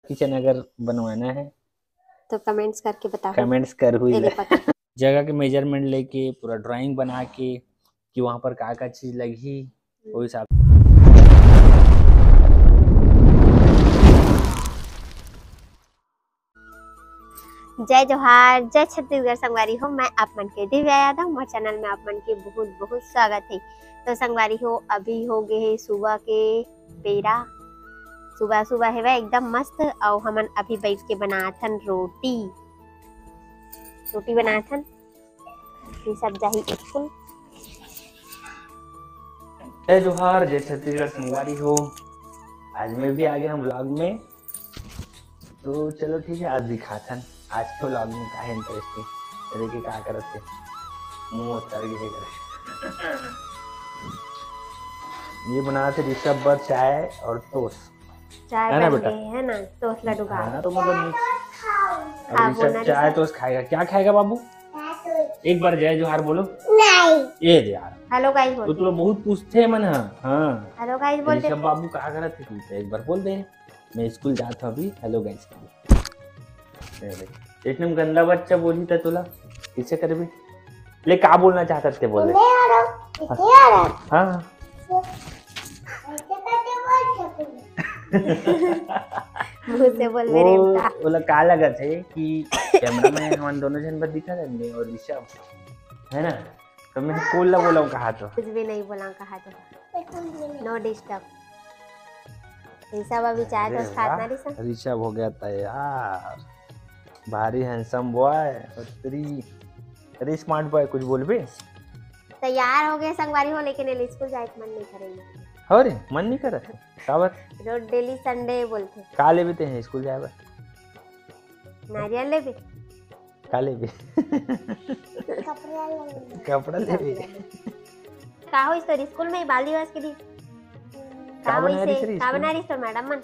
Kitchen अगर बनवाना है तो कमेंट्स करके बताओ। कमेंट्स कर हुई तेरे पता जगह के मेजरमेंट लेके पूरा ड्राइंग बना के कि वहाँ पर क्या चीज लगी वो हिसाब। जय जोहार, जय छत्तीसगढ़। संगवारी हो, मैं आप मन के दिव्या यादव, मोर चैनल में आप मन के बहुत बहुत स्वागत है। तो संगवारी हो, अभी हो गए है सुबह के बेरा। सुबह सुबह है वह एकदम मस्त। और हमन अभी बैठ के बनाथन रोटी बनाथन। ये सब जाही स्कूल। जय जोहार, जय छत्तीसगढ़। संगवारी हो, आज मैं भी आ गया हम व्लॉग में। तो चलो ठीक है, आज दिखाथन आज के व्लॉग में क्या है इंटरेस्टिंग। देखिए क्या करते मुंह उतर गए करे। ये बना थे ऋषभ बर चाय और टोस्ट। चाय है ना बन बेटा? गई है ना, टोस्ट लड्डू खा। हाँ तो मतलब हाँ, ऋषभ चाय टोस्ट खाएगा। क्या खाएगा बाबू? एक बार जय जोहार बोलो। नहीं ये यार हेलो गाइस बोल। तो तुम बहुत पूछते हैं मन। हाँ हेलो गाइस बोल दे। ऋषभ बाबू क्या करत थे? एक बार बोल दे। मैं स्कूल जाता हूँ अभी। Hello guys. इतने गंदा बच्चा बोली था तुला किसे कर भी ले क्या बोलना चाहता थे बोल दे। हाँ मुंह से बोल मेरे बेटा। बोला का लगा थे कि कैमरा में हम दोनों जन बस दिखा रहे मैं और ऋषभ है ना। तो मैं कूल ला बोला कहा तो कुछ भी नहीं बोला कहा तो नो डिस्टर्ब। ऋषभ अभी चाय तो खात ना ऋषभ। ऋषभ हो गया तैयार, भारी हैंडसम बॉय। अरे स्मार्ट बॉय कुछ बोल बे। तैयार हो गए संगवारी हो, लेकिन स्कूल जाए मन नहीं करेंगे। अरे मन नहीं कर रहा काबर? रोज डेली संडे बोलते का ले भी हैं स्कूल जाए नारियल ले भी का ले भी कपड़ा ले भी का हो इस तो स्कूल में ही बाल दिवस के दिन का बना रही तो मैडम मन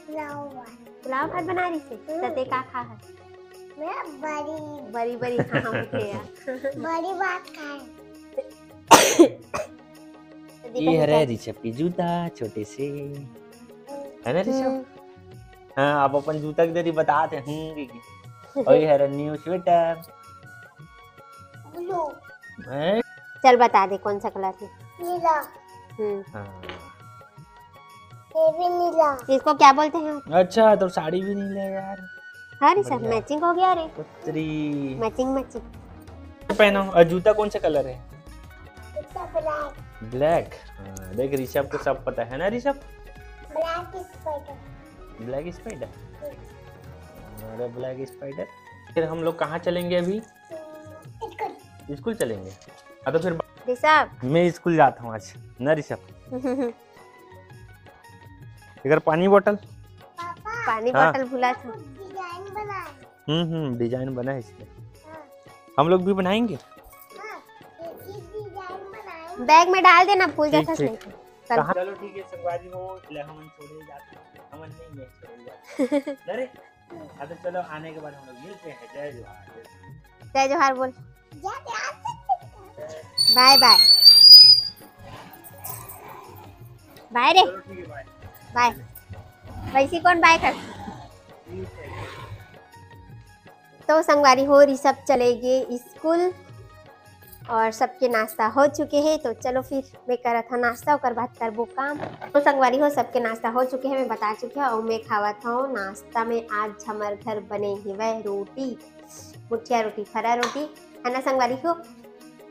पुलाव भात बना रही से तते का खा है मैं बड़ी बड़ी हाँ उठे यार बड़ी बात खाए। ये है ऋषभ की जूता छोटे से है ना ऋषभ। हाँ आप अपन जूता की देरी बताते हैं। और ये है न्यू स्वेटर। चल बता दे कौन सा कलर है? नीला। ये भी नीला। इसको क्या बोलते हैं? अच्छा तो साड़ी भी नीला है यार। हाँ सब मैचिंग हो गया रे। पुत्री मैचिंग मैचिंग पहनो। और जूता कौन सा कलर है? ब्लैक। देख ऋषभ को सब पता है ना ऋषभ। Black spider. अरे ब्लैक स्पाइडर। फिर हम लोग कहाँ चलेंगे अभी? स्कूल चलेंगे। हाँ तो फिर ऋषभ मैं स्कूल जाता हूँ आज ना ऋषभ। इधर पानी बोतल बोतल भूला था। डिजाइन बना है इसमें। हम लोग भी बनाएंगे। बैग में डाल देना फूल जैसा से। चलो ठीक है संगवारी हो, हम छोड़े जाते हैं। हम नहीं मैं छोड़े जाते। अरे तो चलो आने के बाद हम लोग मिलते हैं। जय जोहार। जय जोहार बोल। बाय बाय बाय रे बाय। वैसे कौन बाय कर? तो संगवारी हो ऋषभ चले गए स्कूल और सबके नाश्ता हो चुके हैं। तो चलो फिर मैं करा था नाश्ता और बाद करबो काम। तो संगवारी हो सबके नाश्ता हो चुके हैं, मैं बता चुकी हूँ। और मैं खावा था नाश्ता में आज हमारे घर बने ही वह रोटी, मुठिया रोटी, फरा रोटी है ना संगवारी हो।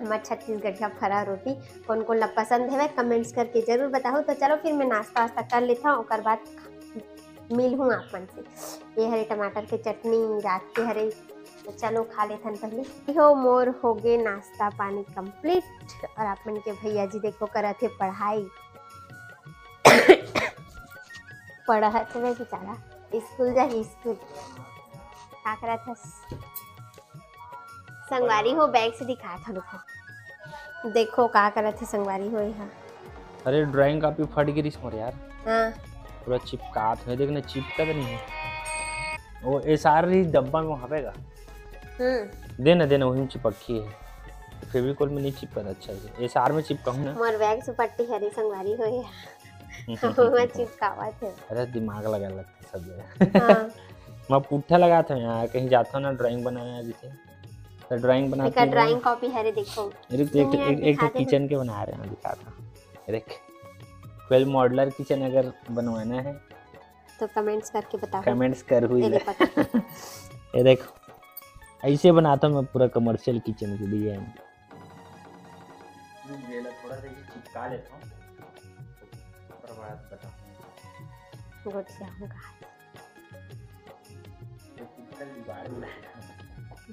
हमारे छत्तीसगढ़िया फरा रोटी कौन कौन ला पसंद है वह कमेंट्स करके जरूर बताओ। तो चलो फिर मैं नाश्ता वास्ता कर लेता हूँ और बाद मिल हूँ आप मन से। ये हरे टमाटर की चटनी रात के हरे। तो चलो खा लेथन पहले हो। मोर हो गए नाश्ता पानी कंप्लीट। और आप मन के भैया जी देखो करा थे पढ़ाई। पढ़ा थे मैं बेचारा स्कूल जा स्कूल क्या करा था संगवारी हो। बैग से दिखाया था रुको देखो क्या करा थे संगवारी हो यहाँ। अरे ड्राइंग कापी फट गिरी मोर यार। हाँ पूरा चिपका है। देखना चिपका तो नहीं है वो सारी डब्बा में वहाँ पेगा। देना वही में चिपकी है। फेविकोल में नहीं चिपका अच्छा से। एसआर में चिपका हूँ ना। मोर बैग से पट्टी हरी संगवारी हो वहाँ चिपकावा थे। अरे दिमाग लगा लगता सब जगह। हाँ मैं पुट्ठा लगा था यहाँ कहीं जाता हूँ ना ड्राइंग बनाया जैसे तो ड्राइंग बनाते एक ड्राइंग कॉपी है रे देखो। एक किचन के बना रहे हैं दिखा था। देख 12 मॉडलर किचन अगर बनवाना है तो कमेंट्स करके बताओ। कमेंट्स कर हुई ये पता। ये देखो ऐसे बनाता हूँ मैं पूरा कमर्शियल किचन की डिजाइन। थोड़ा सा चिपका लेता हूँ और बात बताऊँ। गुड से होगा।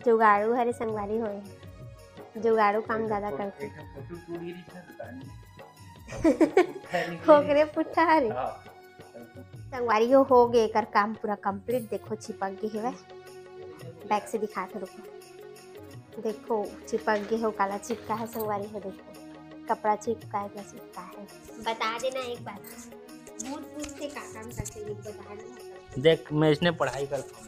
जुगाड़ू हरे संगवारी होए। जुगाड़ू काम ज्यादा करते। होकरे पुट्ठा हरे। संगवारी हो गए कर काम पूरा कंप्लीट। देखो चिपक गए है। बैक से दिखा था रुको। देखो चिपक गए हो काला चिपका है संगवारी हो। देखो कपड़ा चिपका है चिपका है। बता देना एक बार मूड से का काम करते हैं बता देना। देख मैं इसने पढ़ाई करता हूँ।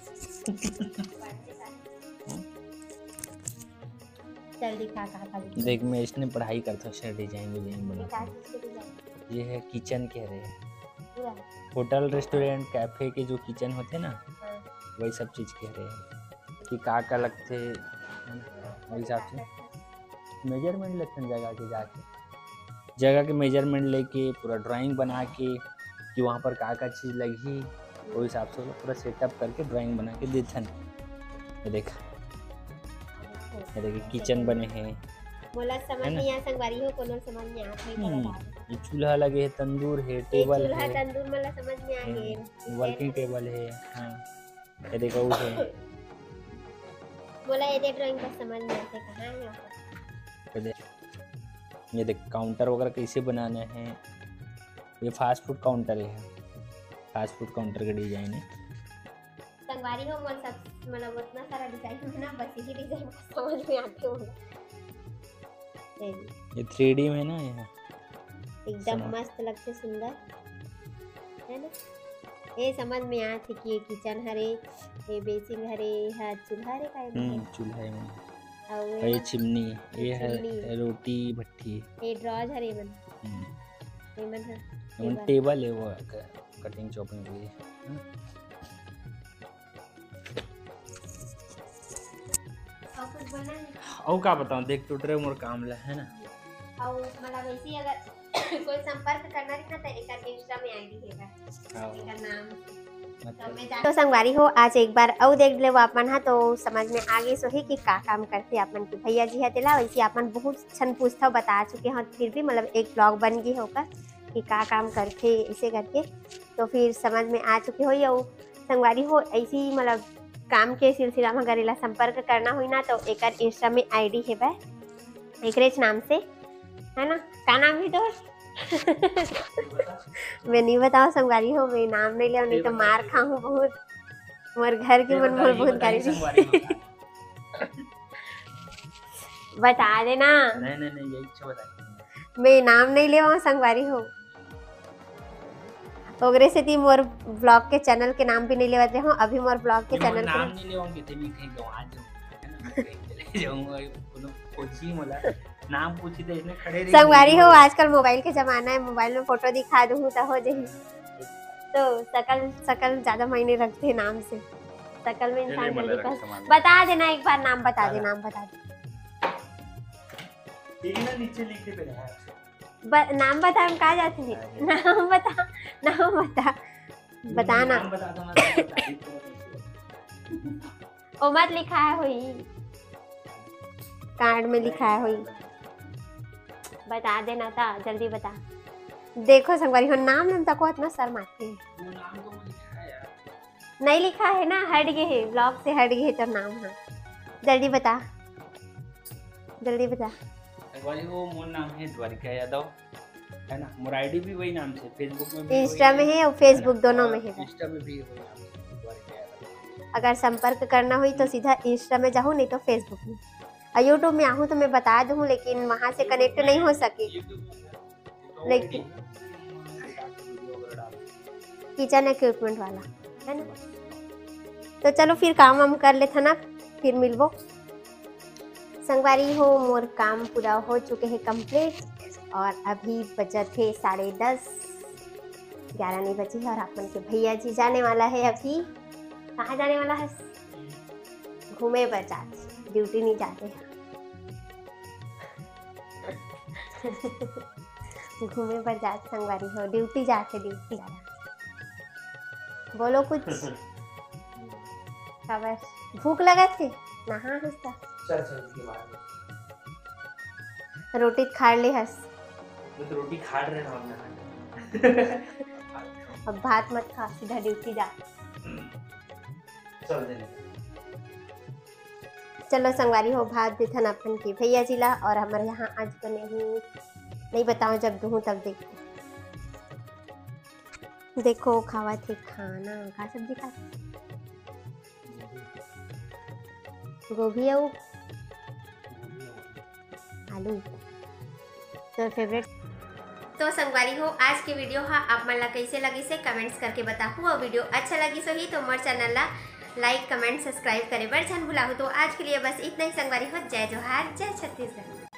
चल दिखा का देख मैं इसने पढ़ाई करता हूँ डिजाइन बनाता हूँ। ये है किचन कह रहे हैं होटल रेस्टोरेंट कैफे के जो किचन होते हैं ना वही सब चीज़ कह रहे हैं कि का लगते वही हिसाब से मेजरमेंट लेते हैं जगह के मेजरमेंट लेके पूरा ड्राइंग बना के कि वहाँ पर का चीज़ लगी वो हिसाब से पूरा सेटअप करके ड्राइंग बना के देते हैं। ये देखिए किचन बने हैं। मोला समझ नहीं आ संगवारी हो कोनो समझ में आत है। ये चूल्हा लगे है तंदूर है टेबल चूल्हा है तंदूर मोला समझ में आ गए। वर्किंग टेबल है। हाँ ये देखो वो है। मोला ये ड्राइंग बस समझ में आते कहाँ है। ये देख काउंटर वगैरह कैसे बनाना है। ये फास्ट फूड काउंटर है। फास्ट फूड काउंटर का डिजाइन है। संगवारी हो मोल सब मतलब उतना सारा डिजाइन है ना बस यही डिजाइन समझ में आते हो। ये 3D में ना ये एकदम मस्त लगते सुंदर है ना। ये समझ में आते कि ये किचन हरे ये बेसिंग हरे है चूल्हा रे का चूल्हा है और ये चिमनी ये है रोटी भट्टी ये ड्रॉज हरे मन ये मन है टेबल है वो कटिंग चॉपिंग के लिए। और का बताऊं देख टूट रहे मोर काम ला है ना। और मतलब ऐसी अगर कोई संपर्क करना रही ना तो एक इंस्टा में आईडी है का नाम तो संगवारी हो आज एक बार और देख ले आपन हा तो समझ में आगे सो ही कि का काम करते आपन के भैया जी है तेला वैसे आपन बहुत छन पूछता बता चुके हैं फिर भी मतलब एक ब्लॉग बन गई होकर कि का काम करके ऐसे करके तो फिर समझ में आ चुके हो। या संगवारी हो ऐसी मतलब काम के सिलसिला में अगर संपर्क करना हुई ना तो एक इंस्टा में आईडी है भाई एकरेज नाम से है ना। का नाम है दोस्त मैं नहीं बताओ संगवारी हो मैं नाम नहीं लिया नहीं तो मार खाऊं बहुत। मोर घर की मन मोर बहुत गाली बता देना। नहीं यही अच्छा बता मैं नाम नहीं ले संगवारी हो ओगरे से ती मोर ब्लॉग के चैनल के नाम भी नहीं लेवत रहे हो। अभी मोर ब्लॉग के चैनल के नाम नहीं लेवांगे ते भी कहीं गवा जाऊंगा कोनो पूछी मोला नाम पूछी तो इसने खड़े रही। संगवारी हो आजकल मोबाइल के जमाना है मोबाइल में फोटो दिखा दूं तो हो जाही तो शकल ज्यादा मायने रखते हैं नाम से। शकल में इंसान जल्दी कर बता देना एक बार नाम बता दे नाम बता दे ठीक है ना नीचे लिख के पे है नाम बता हम कहा जाते हैं नाम बता बताना ओ मत लिखा है हुई कार्ड में लिखा है हुई बता देना था जल्दी बता। देखो संगवारी हो नाम तक इतना शर्म आते हैं नहीं लिखा है ना हट गए है ब्लॉग से हट गए तो नाम है जल्दी बता वो मोर नाम है द्वारिका यादव है ना। मोर आईडी भी वही नाम से फेसबुक में भी इंस्टा में है और फेसबुक दोनों में है। इंस्टा में भी वही नाम से द्वारिका यादव। अगर संपर्क करना हुई तो सीधा इंस्टा में जाऊँ नहीं तो फेसबुक में और यूट्यूब में आहूँ तो मैं बता दूँ लेकिन वहाँ से कनेक्ट नहीं हो सके। लेकिन किचन इक्विपमेंट वाला है ना तो चलो फिर काम हम कर लेते ना फिर मिलबो। संगवारी हो मोर काम पूरा हो चुके हैं कंप्लीट और अभी बजट है 10:30 11 नहीं बजे और अपन के भैया जी जाने वाला है अभी। कहाँ जाने वाला है? घूमे बाजार, ड्यूटी नहीं जाते। घूमे बाजार संगवारी हो, ड्यूटी जाते, ड्यूटी जा रहा। बोलो कुछ। खबर भूख लगा थे नहा हंसता। चल इसके बाद रोटी खा ले हंस। मैं तो रोटी खा रहे ना हमने। अब भात मत खा, सीधा ड्यूटी जा। चल देने। चलो संगवारी हो, भात देथन अपन के भैया जी ला और हमारे यहाँ आज बने ही नहीं बताऊँ, जब दूँ तब देखो। देखो खावा थे खाना, खा सब्जी खा गोभी और आलू तो फेवरेट। तो संगवारी हो, आज के वीडियो हा आप मन ला कैसे लगी से कमेंट्स करके बताहू और वीडियो अच्छा लगी सो ही तो मोर चैनल ला लाइक कमेंट सब्सक्राइब करे बर झन भुलाहू। तो आज के लिए बस इतना ही संगवारी हो। जय जोहार, जय छत्तीसगढ़।